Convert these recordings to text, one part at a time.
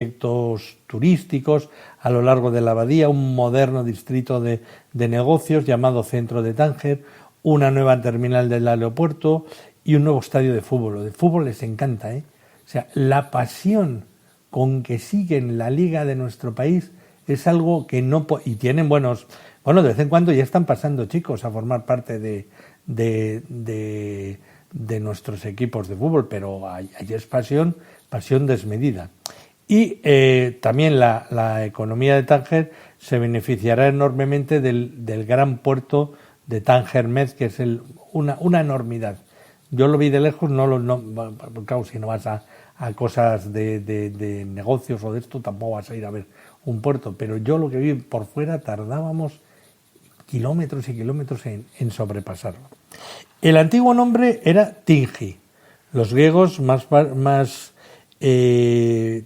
proyectos turísticos a lo largo de la abadía, un moderno distrito de negocios llamado Centro de Tánger, una nueva terminal del aeropuerto y un nuevo estadio de fútbol. Lo de fútbol les encanta, ¿eh? O sea, la pasión con que siguen la liga de nuestro país es algo que no... Y tienen buenos... Bueno, de vez en cuando ya están pasando chicos a formar parte de nuestros equipos de fútbol, pero ahí es pasión desmedida. Y también la economía de Tánger se beneficiará enormemente del gran puerto de Tánger-Med, que es una enormidad. Yo lo vi de lejos, claro, si no vas a cosas de negocios o de esto, tampoco vas a ir a ver un puerto, pero yo lo que vi por fuera tardábamos kilómetros y kilómetros en sobrepasarlo. El antiguo nombre era Tingi. Los griegos más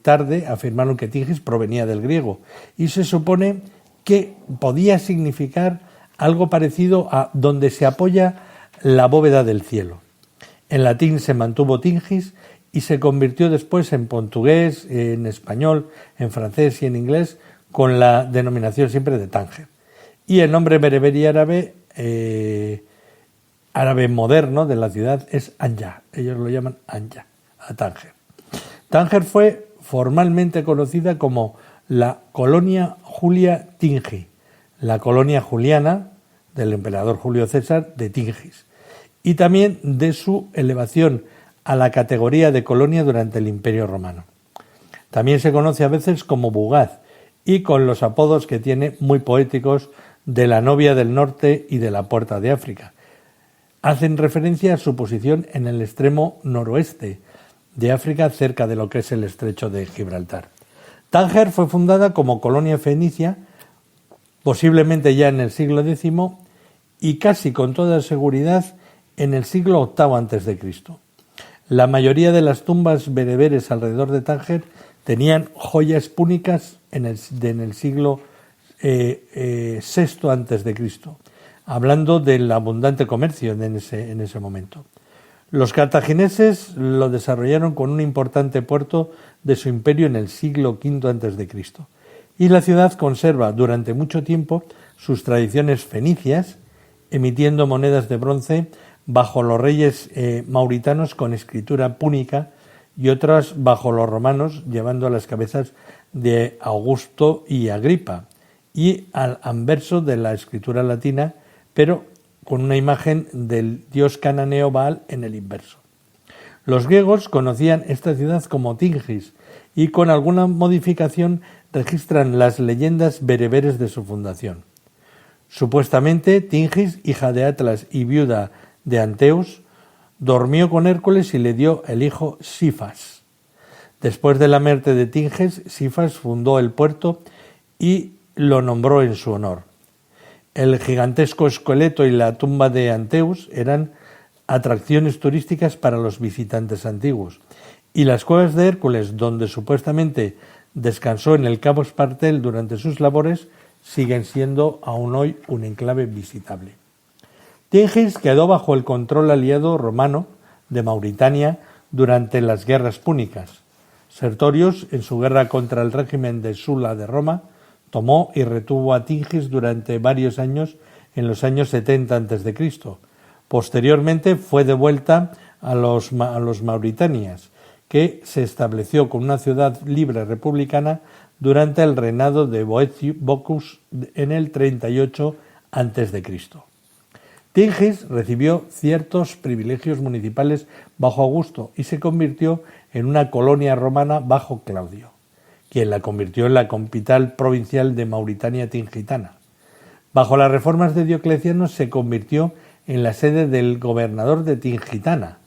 tarde afirmaron que Tingis provenía del griego y se supone que podía significar algo parecido a donde se apoya la bóveda del cielo. En latín se mantuvo Tingis y se convirtió después en portugués, en español, en francés y en inglés con la denominación siempre de Tánger. Y el nombre bereber árabe moderno de la ciudad es Anya. Ellos lo llaman Anya, a Tánger. Tánger fue formalmente conocida como la Colonia Julia Tingi, la colonia juliana del emperador Julio César de Tingis, y también de su elevación a la categoría de colonia durante el Imperio Romano. También se conoce a veces como Bugaz, y con los apodos que tiene muy poéticos de la novia del norte y de la puerta de África. Hacen referencia a su posición en el extremo noroeste de África, cerca de lo que es el estrecho de Gibraltar. Tánger fue fundada como colonia fenicia, posiblemente ya en el siglo X y casi con toda seguridad en el siglo VIII a.C. La mayoría de las tumbas bereberes alrededor de Tánger tenían joyas púnicas en el siglo VI a.C., hablando del abundante comercio en ese momento. Los cartagineses lo desarrollaron con un importante puerto de su imperio en el siglo V a.C. y la ciudad conserva durante mucho tiempo sus tradiciones fenicias, emitiendo monedas de bronce bajo los reyes mauritanos con escritura púnica y otras bajo los romanos, llevando las cabezas de Augusto y Agripa, y al anverso de la escritura latina, pero con una imagen del dios cananeo Baal en el inverso. Los griegos conocían esta ciudad como Tingis y con alguna modificación registran las leyendas bereberes de su fundación. Supuestamente, Tingis, hija de Atlas y viuda de Anteus, dormió con Hércules y le dio el hijo Sifas. Después de la muerte de Tingis, Sifas fundó el puerto y lo nombró en su honor. El gigantesco esqueleto y la tumba de Anteus eran atracciones turísticas para los visitantes antiguos, y las cuevas de Hércules, donde supuestamente descansó en el Cabo Espartel durante sus labores, siguen siendo aún hoy un enclave visitable. Tingis quedó bajo el control aliado romano de Mauritania durante las guerras púnicas. Sertorius, en su guerra contra el régimen de Sula de Roma, tomó y retuvo a Tingis durante varios años en los años 70 a.C. Posteriormente fue devuelta a los mauritanias, que se estableció con una ciudad libre republicana durante el reinado de Bocchus en el 38 a.C. Tingis recibió ciertos privilegios municipales bajo Augusto y se convirtió en una colonia romana bajo Claudio, quien la convirtió en la capital provincial de Mauritania Tingitana. Bajo las reformas de Diocleciano se convirtió en la sede del gobernador de Tingitana.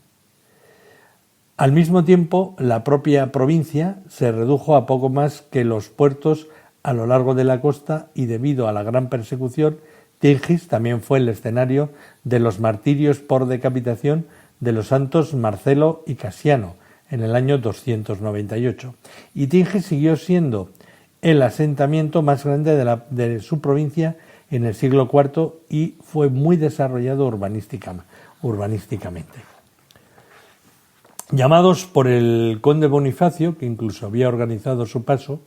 Al mismo tiempo, la propia provincia se redujo a poco más que los puertos a lo largo de la costa y debido a la gran persecución, Tingis también fue el escenario de los martirios por decapitación de los santos Marcelo y Casiano en el año 298. Y Tingis siguió siendo el asentamiento más grande de su provincia en el siglo IV y fue muy desarrollado urbanísticamente. Llamados por el conde Bonifacio, que incluso había organizado su paso,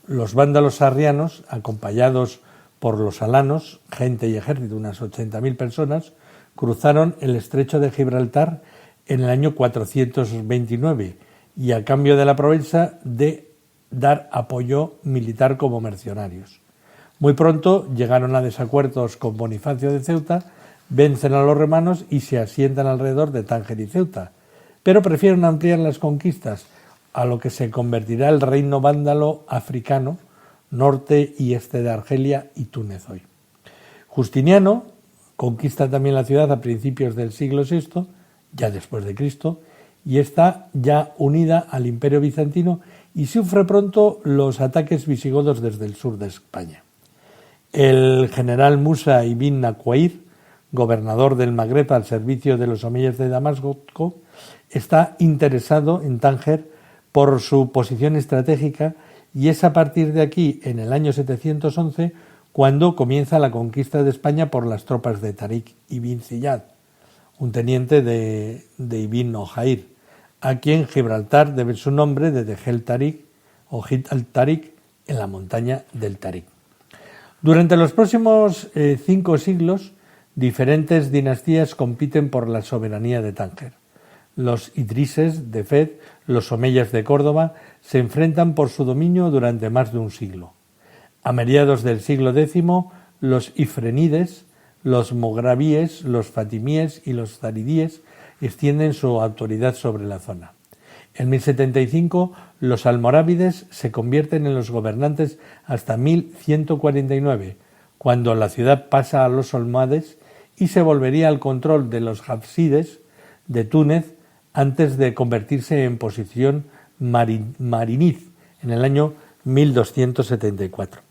los vándalos arrianos, acompañados por los alanos, gente y ejército, unas 80.000 personas, cruzaron el estrecho de Gibraltar en el año 429 y a cambio de la promesa de dar apoyo militar como mercenarios. Muy pronto llegaron a desacuerdos con Bonifacio de Ceuta, vencen a los romanos y se asientan alrededor de Tánger y Ceuta, pero prefieren ampliar las conquistas a lo que se convertirá el reino vándalo africano, norte y este de Argelia y Túnez hoy. Justiniano conquista también la ciudad a principios del siglo VI, ya después de Cristo, y está ya unida al Imperio Bizantino y sufre pronto los ataques visigodos desde el sur de España. El general Musa ibn Naqair, gobernador del Magreb al servicio de los omeyas de Damasco, está interesado en Tánger por su posición estratégica y es a partir de aquí, en el año 711, cuando comienza la conquista de España por las tropas de Tarik ibn Ziyad, un teniente de Ibn Ojair, a quien Gibraltar debe su nombre de Dejel Tarik o Hit al-Tarik, en la montaña del Tarik. Durante los próximos 5 siglos, diferentes dinastías compiten por la soberanía de Tánger. Los idrises de Fez, los omeyas de Córdoba, se enfrentan por su dominio durante más de un siglo. A mediados del siglo X, los ifrenides, los mogravíes, los fatimíes y los zaridíes extienden su autoridad sobre la zona. En 1075, los almorávides se convierten en los gobernantes hasta 1149, cuando la ciudad pasa a los almohades y se volvería al control de los hafsides de Túnez antes de convertirse en posición mariniz en el año 1274.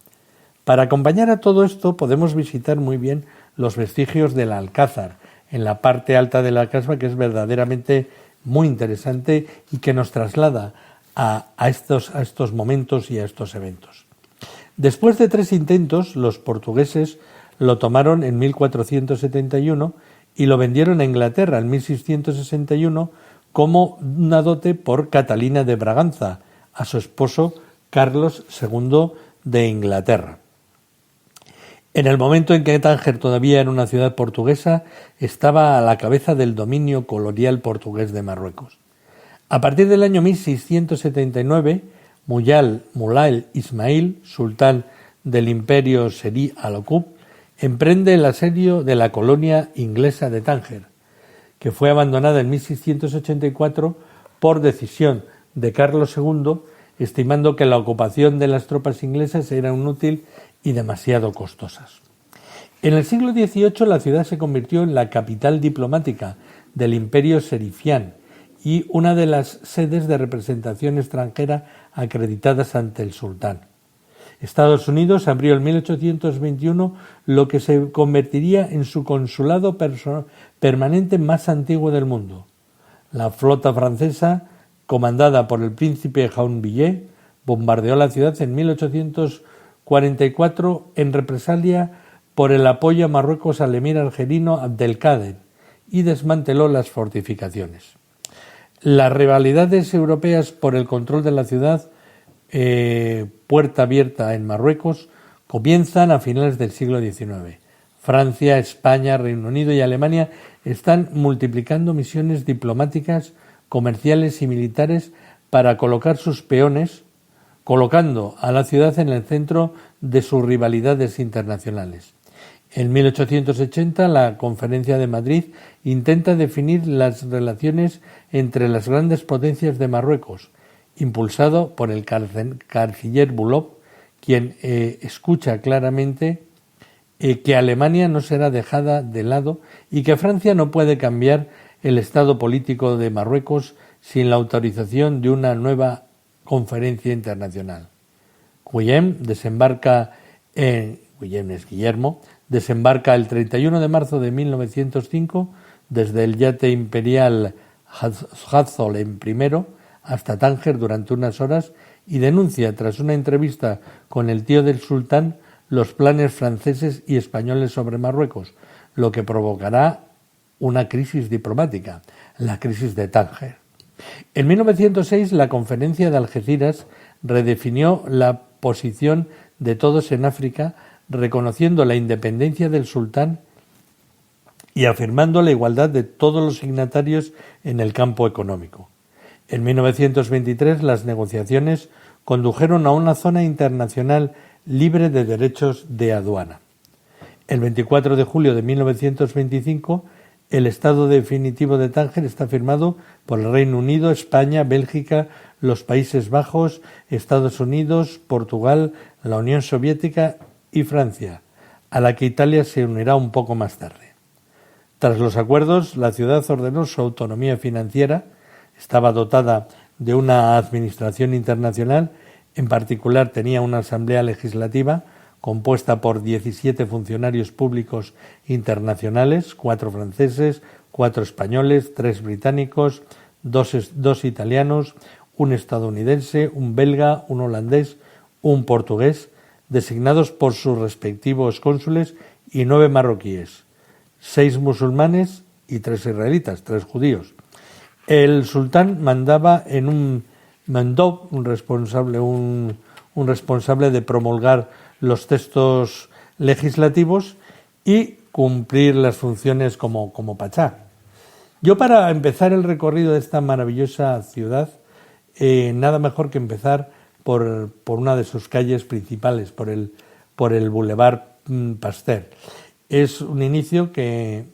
Para acompañar a todo esto podemos visitar muy bien los vestigios del Alcázar, en la parte alta de la casba, que es verdaderamente muy interesante y que nos traslada a estos momentos y a estos eventos. Después de 3 intentos, los portugueses lo tomaron en 1471 y lo vendieron a Inglaterra en 1661 como una dote por Catalina de Braganza, a su esposo Carlos II de Inglaterra. En el momento en que Tánger todavía era una ciudad portuguesa, estaba a la cabeza del dominio colonial portugués de Marruecos. A partir del año 1679, Mulay Ismail, sultán del imperio Seri al-Okub, emprende el asedio de la colonia inglesa de Tánger, que fue abandonada en 1684 por decisión de Carlos II, estimando que la ocupación de las tropas inglesas era inútil y demasiado costosas. En el siglo XVIII la ciudad se convirtió en la capital diplomática del imperio serifián y una de las sedes de representación extranjera acreditadas ante el sultán. Estados Unidos abrió en 1821 lo que se convertiría en su consulado permanente más antiguo del mundo. La flota francesa, comandada por el príncipe Joinville, bombardeó la ciudad en 1844 en represalia por el apoyo a Marruecos al emir argelino Abdelkader y desmanteló las fortificaciones. Las rivalidades europeas por el control de la ciudad, puerta abierta en Marruecos, comienzan a finales del siglo XIX. Francia, España, Reino Unido y Alemania están multiplicando misiones diplomáticas, comerciales y militares para colocar sus peones, colocando a la ciudad en el centro de sus rivalidades internacionales. En 1880, la Conferencia de Madrid intenta definir las relaciones entre las grandes potencias de Marruecos, impulsado por el canciller Bulov, quien escucha claramente que Alemania no será dejada de lado y que Francia no puede cambiar el estado político de Marruecos sin la autorización de una nueva conferencia internacional. Guillem desembarca el 31 de marzo de 1905 desde el yate imperial Hohenzollern I hasta Tánger durante unas horas y denuncia, tras una entrevista con el tío del sultán, los planes franceses y españoles sobre Marruecos, lo que provocará una crisis diplomática, la crisis de Tánger. En 1906, la Conferencia de Algeciras redefinió la posición de todos en África, reconociendo la independencia del sultán y afirmando la igualdad de todos los signatarios en el campo económico. En 1923, las negociaciones condujeron a una zona internacional libre de derechos de aduana. El 24 de julio de 1925, el Estado definitivo de Tánger está firmado por el Reino Unido, España, Bélgica, los Países Bajos, Estados Unidos, Portugal, la Unión Soviética y Francia, a la que Italia se unirá un poco más tarde. Tras los acuerdos, la ciudad ordenó su autonomía financiera, estaba dotada de una administración internacional, en particular tenía una asamblea legislativa compuesta por 17 funcionarios públicos internacionales, 4 franceses, 4 españoles, 3 británicos, 2 italianos, un estadounidense, un belga, un holandés, un portugués, designados por sus respectivos cónsules, y 9 marroquíes, 6 musulmanes y 3 israelitas, 3 judíos. El sultán mandaba en un mandó un responsable de promulgar los textos legislativos y cumplir las funciones como pachá. Yo, para empezar el recorrido de esta maravillosa ciudad, nada mejor que empezar por una de sus calles principales, por el Boulevard Pasteur. Es un inicio que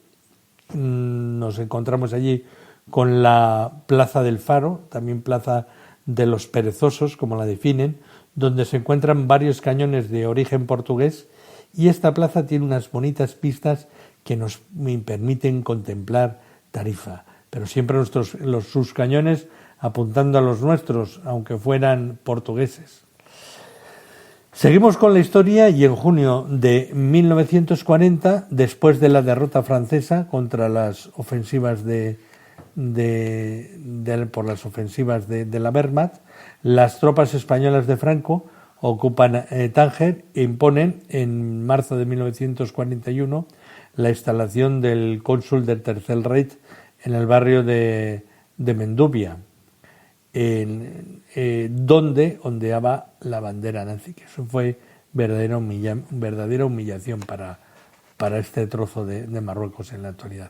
nos encontramos allí con la Plaza del Faro, también Plaza de los Perezosos, como la definen, donde se encuentran varios cañones de origen portugués, y esta plaza tiene unas bonitas pistas que nos permiten contemplar Tarifa, pero siempre sus cañones apuntando a los nuestros, aunque fueran portugueses. Seguimos con la historia, y en junio de 1940, después de la derrota francesa contra las ofensivas por las ofensivas de la Wehrmacht, las tropas españolas de Franco ocupan Tánger e imponen en marzo de 1941 la instalación del cónsul del Tercer Reich en el barrio de Mendubia, donde ondeaba la bandera nazi, que eso fue verdadera humillación para este trozo de Marruecos en la actualidad.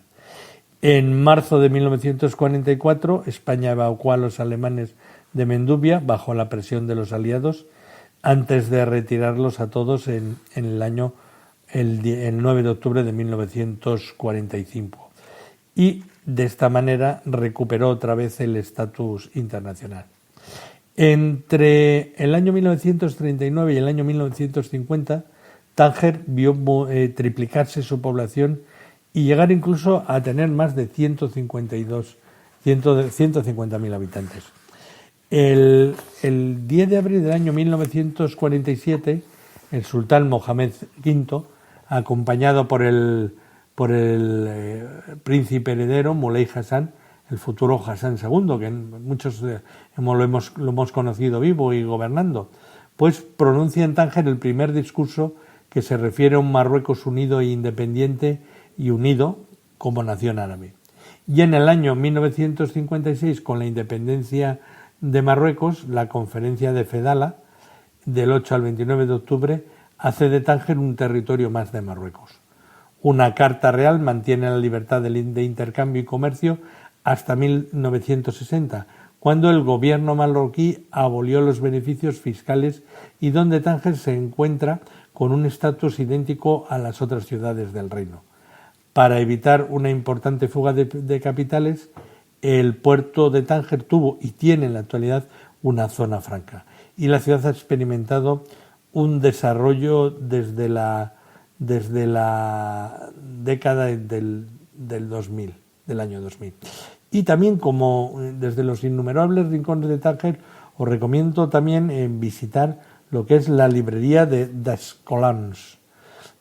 En marzo de 1944, España evacuó a los alemanes de Mendubia bajo la presión de los aliados, antes de retirarlos a todos el 9 de octubre de 1945. Y de esta manera recuperó otra vez el estatus internacional. Entre el año 1939 y el año 1950, Tánger vio triplicarse su población y llegar incluso a tener más de 150.000 habitantes. El 10 de abril del año 1947, el sultán Mohamed V, acompañado por el príncipe heredero Muley Hassan, el futuro Hassan II, que muchos lo hemos conocido vivo y gobernando, pues pronuncia en Tánger el primer discurso que se refiere a un Marruecos unido e independiente y unido como nación árabe. Y en el año 1956, con la independencia de Marruecos, la conferencia de Fedala, del 8 al 29 de octubre, hace de Tánger un territorio más de Marruecos. Una carta real mantiene la libertad de intercambio y comercio hasta 1960, cuando el gobierno marroquí abolió los beneficios fiscales y donde Tánger se encuentra con un estatus idéntico a las otras ciudades del reino. Para evitar una importante fuga de capitales, el puerto de Tánger tuvo y tiene en la actualidad una zona franca, y la ciudad ha experimentado un desarrollo desde la década del 2000, del año 2000. Y también, como desde los innumerables rincones de Tánger, os recomiendo también visitar lo que es la librería des Colons,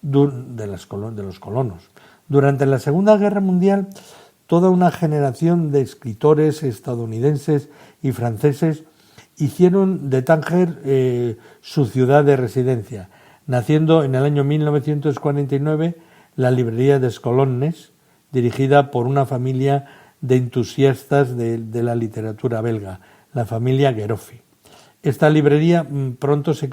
de los colonos. Durante la Segunda Guerra Mundial, toda una generación de escritores estadounidenses y franceses hicieron de Tánger su ciudad de residencia, naciendo en el año 1949 la librería des Colons, dirigida por una familia de entusiastas de la literatura belga, la familia Gueroffi. Esta librería pronto se